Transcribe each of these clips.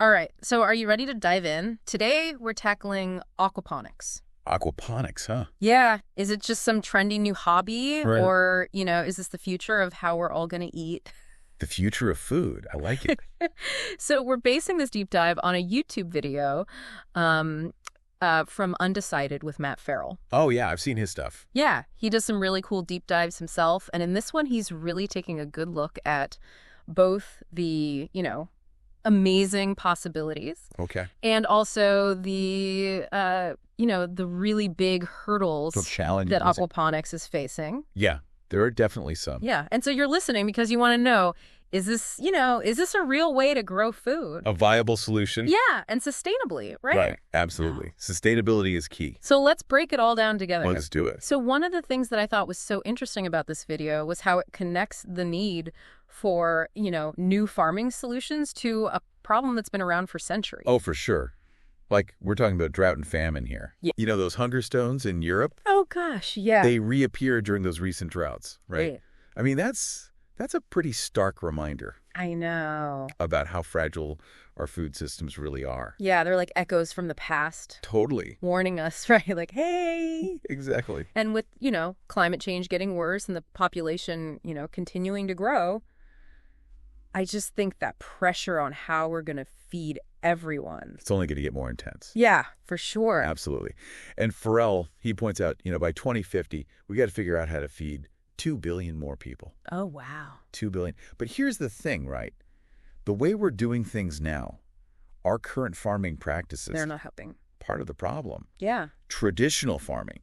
All right, so are you ready to dive in? Today, we're tackling aquaponics. Aquaponics, huh? Yeah, is it just some trendy new hobby? Right. Or, is this the future of how we're all going to eat? The future of food. I like it. So we're basing this deep dive on a YouTube video um, from Undecided with Matt Farrell. Oh, yeah, I've seen his stuff. Yeah, he does some really cool deep dives himself. And in this one, he's really taking a good look at both the, amazing possibilities Okay. and also the really big hurdles So challenging. that aquaponics is facing. Yeah, there are definitely some. Yeah. And so you're listening because you want to know, is this a real way to grow food? A viable solution. Yeah, and sustainably, right? Right, absolutely. Sustainability is key. So let's break it all down together. Let's do it. So one of the things that I thought was so interesting about this video was how it connects the need for, new farming solutions to a problem that's been around for centuries. Oh, for sure. Like, we're talking about drought and famine here. Yeah. You know those hunger stones in Europe? Oh, gosh, yeah. They reappear during those recent droughts, right? Right. I mean, that's a pretty stark reminder I know. about how fragile our food systems really are. Yeah, they're like echoes from the past. Totally. Warning us, right? Like, hey. Exactly. And with, climate change getting worse and the population, continuing to grow, I just think that pressure on how we're going to feed everyone. It's only going to get more intense. Yeah, for sure. Absolutely. And Farrell, he points out, by 2050, we got to figure out how to feed 2 billion more people. Oh, wow. 2 billion. But here's the thing, right? The way we're doing things now, our current farming practices, They're not helping. part of the problem. Yeah. Traditional farming.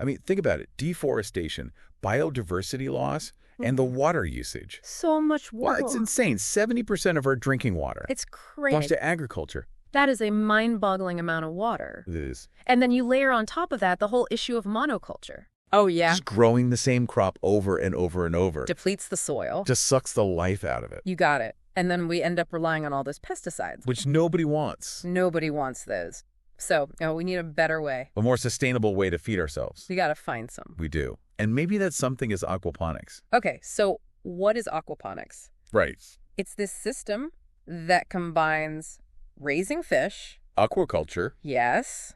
I mean, think about it. Deforestation, biodiversity loss, and the water usage. So much water. Well, it's insane. 70% of our drinking water It's goes crazy. to agriculture. That is a mind-boggling amount of water. It is. And then you layer on top of that the whole issue of monoculture. Oh, yeah. Just growing the same crop over and over and over. Depletes the soil. Just sucks the life out of it. You got it. And then we end up relying on all those pesticides. Which nobody wants. Nobody wants those. So, we need a better way. A more sustainable way to feed ourselves. We got to find some. We do. And maybe that's something as aquaponics. Okay, so what is aquaponics? Right. It's this system that combines raising fish, Aquaculture, yes,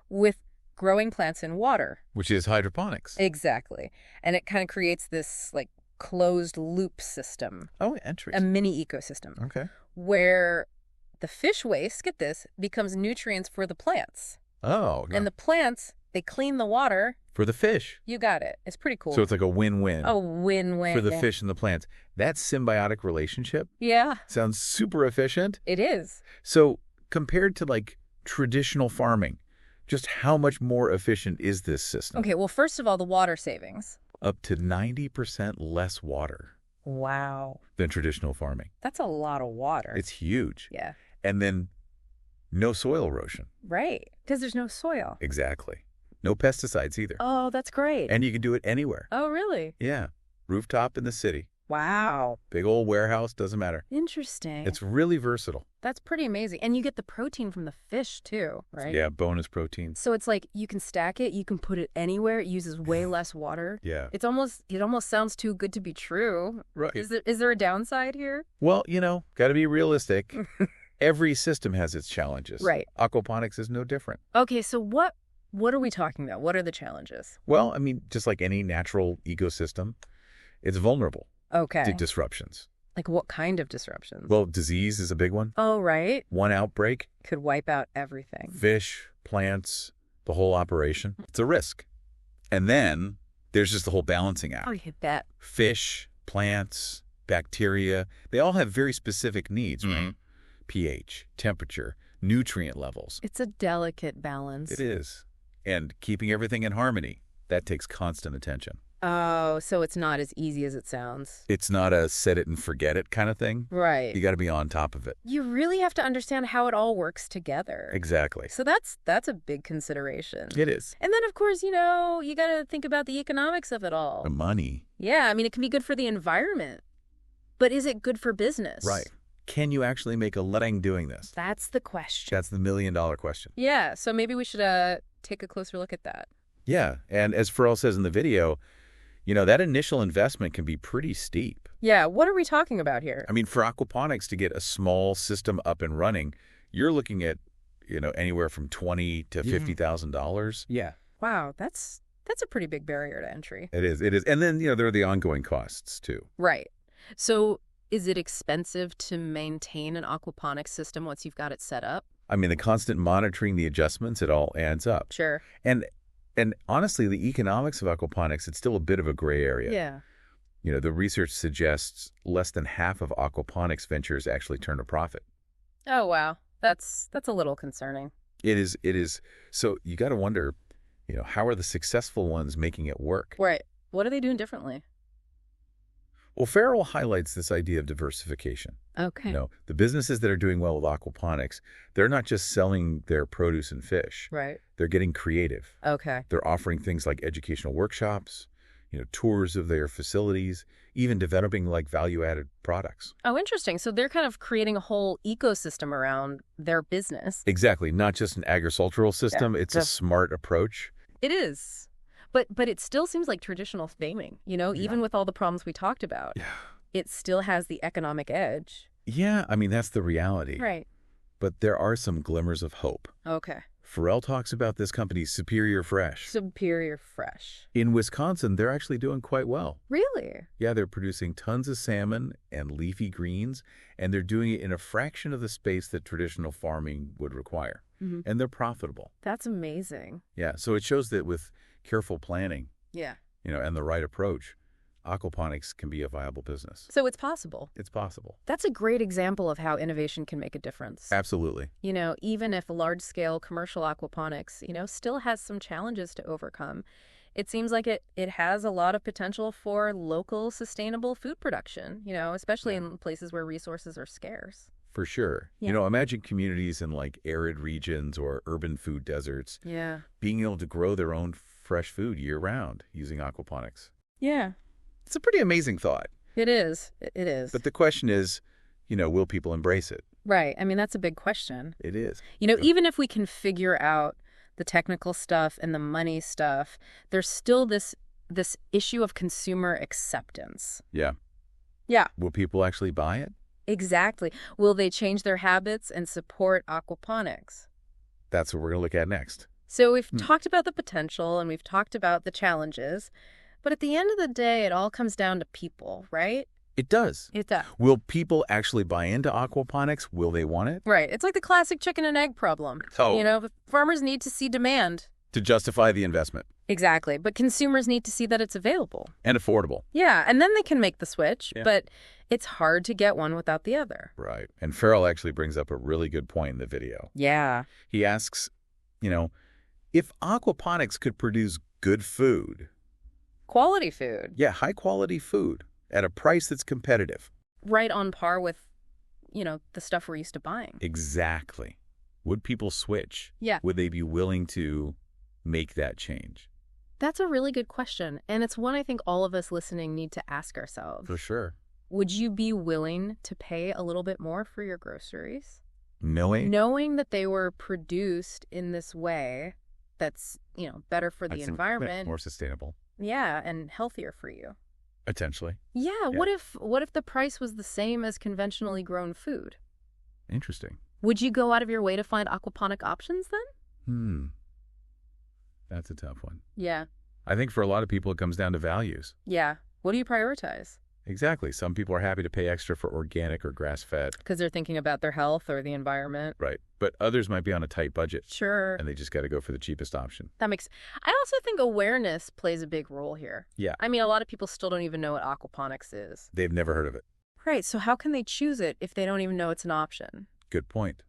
with growing plants in water. which is hydroponics. Exactly. And it kind of creates this like closed loop system, Oh, a interesting. mini ecosystem, Okay. where the fish waste, get this, becomes nutrients for the plants. Oh, And the plants, they clean the water. for the fish. You got it. It's pretty cool. So it's like a win-win a win-win. for the fish and the plants. That symbiotic relationship Yeah, sounds super efficient. it is. So compared to like traditional farming, just how much more efficient is this system? Okay, well, first of all, the water savings. Up to 90% less water Wow. than traditional farming. That's a lot of water. It's huge. Yeah, And then no soil erosion. right. Because there's no soil. Exactly. No pesticides either. Oh, that's great. And you can do it anywhere. Oh, really? Yeah. Rooftop in the city. Wow. Big old warehouse, doesn't matter. Interesting. It's really versatile. That's pretty amazing. And you get the protein from the fish, too, right? Yeah, bonus proteins. So it's like you can stack it, you can put it anywhere. It uses way less water. Yeah. It almost sounds too good to be true. Right. Is there a downside here? Well, got to be realistic. Every system has its challenges. Right. Aquaponics is no different. Okay, so what are we talking about? What are the challenges? Well, I mean, just like any natural ecosystem, it's vulnerable Okay. to disruptions. Like what kind of disruptions? Well, disease is a big one. Oh, right. One outbreak, Could wipe out everything. fish, plants, the whole operation. It's a risk. And then there's just the whole balancing act. Oh, you hit that. Fish, plants, bacteria, they all have very specific needs, right? pH, temperature, nutrient levels. It's a delicate balance. It is. And keeping everything in harmony, that takes constant attention. Oh, so it's not as easy as it sounds. It's not a set it and forget it kind of thing. Right. You got to be on top of it. You really have to understand how it all works together. Exactly. So that's a big consideration. It is. And then, of course, you got to think about the economics of it all. The money. Yeah, I mean, it can be good for the environment. But is it good for business? Right. Can you actually make a living doing this? That's the question. That's the million-dollar question. Yeah, so maybe we should take a closer look at that. Yeah. And as Farrell says in the video, That initial investment can be pretty steep. Yeah, what are we talking about here? I mean, for aquaponics to get a small system up and running, you're looking at, anywhere from $20,000 to $50,000. Yeah. Wow, that's a pretty big barrier to entry. It is. And then, there are the ongoing costs, too. Right. So is it expensive to maintain an aquaponics system once you've got it set up? I mean, the constant monitoring, the adjustments, it all adds up. Sure. And honestly, the economics of aquaponics, it's still a bit of a gray area. Yeah. The research suggests less than half of aquaponics ventures actually turn a profit. Oh, wow. That's a little concerning. It is. So you got to wonder, how are the successful ones making it work? Right. What are they doing differently? Well, Farrell highlights this idea of diversification. Okay. The businesses that are doing well with aquaponics, they're not just selling their produce and fish. Right. They're getting creative. Okay. They're offering things like educational workshops, tours of their facilities, even developing like value-added products. Oh, interesting. So they're kind of creating a whole ecosystem around their business. Exactly. Not just an agricultural system. Yeah. It's a smart approach. It is. But it still seems like traditional farming, even with all the problems we talked about. Yeah. It still has the economic edge. Yeah, I mean, that's the reality. Right. But there are some glimmers of hope. Okay. Farrell talks about this company, Superior Fresh. Superior Fresh. In Wisconsin, they're actually doing quite well. Really? Yeah, they're producing tons of salmon and leafy greens, and they're doing it in a fraction of the space that traditional farming would require. Mm-hmm. And they're profitable. That's amazing. Yeah, so it shows that with careful planning, Yeah. and the right approach, aquaponics can be a viable business. So it's possible. It's possible. That's a great example of how innovation can make a difference. Absolutely. Even if large-scale commercial aquaponics, still has some challenges to overcome, it seems like it has a lot of potential for local sustainable food production, especially in places where resources are scarce. For sure. Yeah. Imagine communities in like arid regions or urban food deserts Yeah. being able to grow their own fresh food year-round using aquaponics. Yeah. It's a pretty amazing thought. It is. It is. But the question is, will people embrace it? Right. I mean, that's a big question. It is. Even if we can figure out the technical stuff and the money stuff, there's still this issue of consumer acceptance. Yeah. Yeah. Will people actually buy it? Exactly. Will they change their habits and support aquaponics? That's what we're going to look at next. So we've talked about the potential and we've talked about the challenges, but at the end of the day, it all comes down to people, right? It does. It does. Will people actually buy into aquaponics? Will they want it? Right. It's like the classic chicken and egg problem. Oh. Farmers need to see demand. To justify the investment. Exactly. But consumers need to see that it's available. And affordable. Yeah. And then they can make the switch. Yeah. But it's hard to get one without the other. Right. And Farrell actually brings up a really good point in the video. Yeah. He asks, if aquaponics could produce good food. Quality food. Yeah, high quality food at a price that's competitive. Right on par with, the stuff we're used to buying. Exactly. Would people switch? Yeah. Would they be willing to make that change? That's a really good question. And it's one I think all of us listening need to ask ourselves. For sure. Would you be willing to pay a little bit more for your groceries? Knowing that they were produced in this way that's, better for the environment. More sustainable. Yeah, and healthier for you. Potentially. Yeah, what if the price was the same as conventionally grown food? Interesting. Would you go out of your way to find aquaponic options then? That's a tough one. Yeah. I think for a lot of people it comes down to values. Yeah. What do you prioritize? Exactly. Some people are happy to pay extra for organic or grass-fed. Because they're thinking about their health or the environment. Right. But others might be on a tight budget. Sure. And they just got to go for the cheapest option. I also think awareness plays a big role here. Yeah. I mean, a lot of people still don't even know what aquaponics is. They've never heard of it. Right. So how can they choose it if they don't even know it's an option? Good point.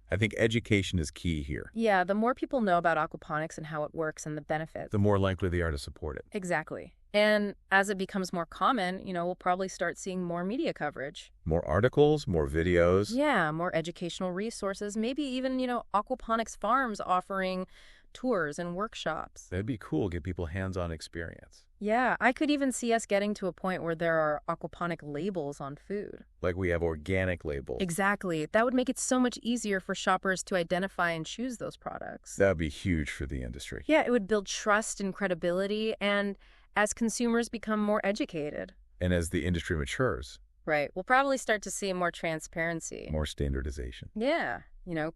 I think education is key here. Yeah. The more people know about aquaponics and how it works and the benefits. The more likely they are to support it. Exactly. And as it becomes more common, we'll probably start seeing more media coverage. More articles, more videos. Yeah, more educational resources, maybe even, aquaponics farms offering tours and workshops. That'd be cool, get people hands-on experience. Yeah, I could even see us getting to a point where there are aquaponic labels on food. Like we have organic labels. Exactly. That would make it so much easier for shoppers to identify and choose those products. That would be huge for the industry. Yeah, it would build trust and credibility, and as consumers become more educated. And as the industry matures, Right. We'll probably start to see more transparency. more standardization. Yeah.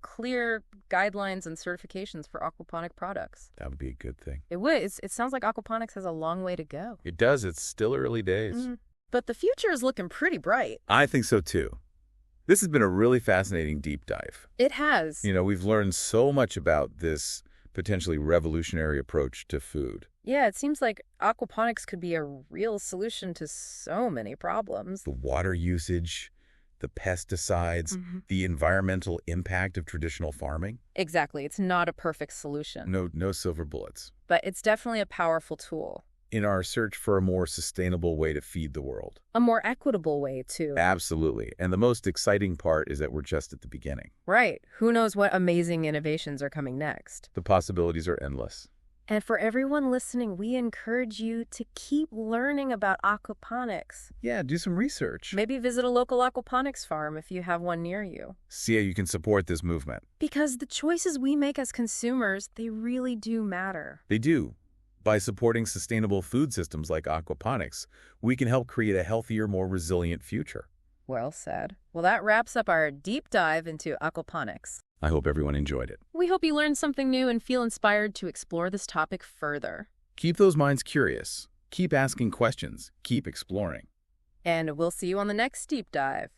Clear guidelines and certifications for aquaponic products. That would be a good thing. It would. It sounds like aquaponics has a long way to go. It does. It's still early days. But the future is looking pretty bright. I think so, too. This has been a really fascinating deep dive. It has. We've learned so much about this potentially revolutionary approach to food. Yeah, it seems like aquaponics could be a real solution to so many problems. The water usage, the pesticides, the environmental impact of traditional farming. Exactly. It's not a perfect solution. No silver bullets. But it's definitely a powerful tool. In our search for a more sustainable way to feed the world. A more equitable way, too. Absolutely. And the most exciting part is that we're just at the beginning. Right. Who knows what amazing innovations are coming next? The possibilities are endless. And for everyone listening, we encourage you to keep learning about aquaponics. Yeah, do some research. Maybe visit a local aquaponics farm if you have one near you. See how you can support this movement. Because the choices we make as consumers, they really do matter. They do. By supporting sustainable food systems like aquaponics, we can help create a healthier, more resilient future. Well said. Well, that wraps up our deep dive into aquaponics. I hope everyone enjoyed it. We hope you learned something new and feel inspired to explore this topic further. Keep those minds curious. Keep asking questions. Keep exploring. And we'll see you on the next deep dive.